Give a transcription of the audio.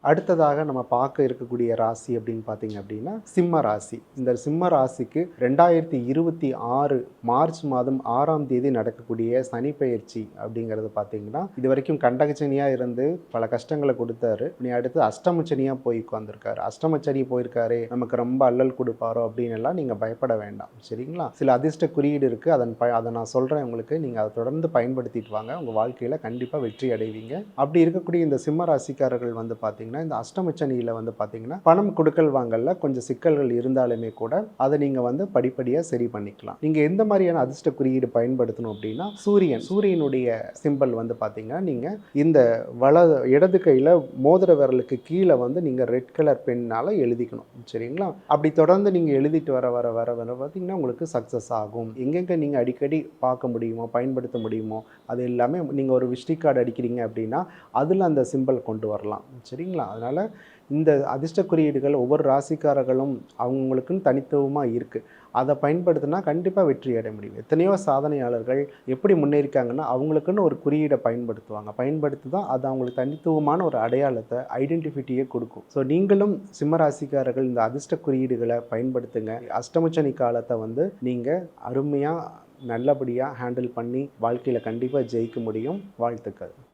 அடுத்ததாக நம்ம பார்க்க இருக்கக்கூடிய ராசி அப்படின்னு பார்த்தீங்க அப்படின்னா சிம்ம ராசி. இந்த சிம்ம ராசிக்கு 2026 மார்ச் மாதம் 6ஆம் தேதி நடக்கக்கூடிய சனி பெயர்ச்சி அப்படிங்கிறது பார்த்தீங்கன்னா இது வரைக்கும் கண்டகச்சனியாக இருந்து பல கஷ்டங்களை கொடுத்தாரு. நீ அடுத்து அஷ்டமச்சனியாக போய் உட்காந்துருக்காரு. அஷ்டமச்சனி போயிருக்காரு, நமக்கு ரொம்ப அல்லல் கொடுப்பாரோ அப்படின்னு எல்லாம் நீங்கள் பயப்பட வேண்டாம். சரிங்களா? சில அதிர்ஷ்ட குறியீடு இருக்குது. அதை நான் சொல்கிறேன் உங்களுக்கு. நீங்கள் அதை தொடர்ந்து பயன்படுத்திட்டு வாங்க. உங்கள் வாழ்க்கையில் கண்டிப்பாக வெற்றி அடைவீங்க. அப்படி இருக்கக்கூடிய இந்த சிம்ம ராசிக்காரர்கள் வந்து பார்த்தீங்கன்னா இந்த அஷ்டமச்சனியில் வந்து பார்த்தீங்கன்னா பணம் கொடுக்கல் வாங்கல கொஞ்சம் சிக்கல்கள் இருந்தாலுமே கூட அதை நீங்கள் வந்து படிப்படியாக சரி பண்ணிக்கலாம். நீங்கள் எந்த மாதிரியான அதிர்ஷ்ட குறியீடு பயன்படுத்தணும் அப்படின்னா சூரியனுடைய சிம்பல் வந்து பார்த்தீங்கன்னா நீங்கள் இந்த இடது கையில் மோதிர விரலுக்கு கீழே வந்து நீங்கள் ரெட் கலர் பெண்ணால் எழுதிக்கணும். சரிங்களா? அப்படி தொடர்ந்து நீங்கள் எழுதிட்டு வர வர வர வர பார்த்தீங்கன்னா உங்களுக்கு சக்ஸஸ் ஆகும். எங்கெங்கே நீங்கள் அடிக்கடி பார்க்க முடியுமோ பயன்படுத்த முடியுமோ அது எல்லாமே நீங்கள் ஒரு விசிட்டிங் கார்டு அடிக்கிறீங்க அப்படின்னா அதில் அந்த சிம்பல் கொண்டு வரலாம். சரிங்களா? அதனால் இந்த அதிர்ஷ்ட குறியீடுகள் ஒவ்வொரு ராசிக்காரர்களும் அவங்களுக்குன்னு தனித்துவமாக இருக்குது. அதை பயன்படுத்தினா கண்டிப்பாக வெற்றி அடைய முடியும். எத்தனையோ சாதனையாளர்கள் எப்படி முன்னேறிக்காங்கன்னா அவங்களுக்குன்னு ஒரு குறியீடை பயன்படுத்தி தான் அது அவங்களுக்கு தனித்துவமான ஒரு அடையாளத்தை ஐடென்டிஃபிட்டியே கொடுக்கும். ஸோ நீங்களும் சிம்ம ராசிக்காரர்கள் இந்த அதிர்ஷ்ட குறியீடுகளை பயன்படுத்துங்க. அஷ்டமச்சனி காலத்தை வந்து நீங்கள் அருமையாக நல்லபடியாக ஹேண்டில் பண்ணி வாழ்க்கையில் கண்டிப்பாக ஜெயிக்க முடியும். வாழ்த்துக்கள்.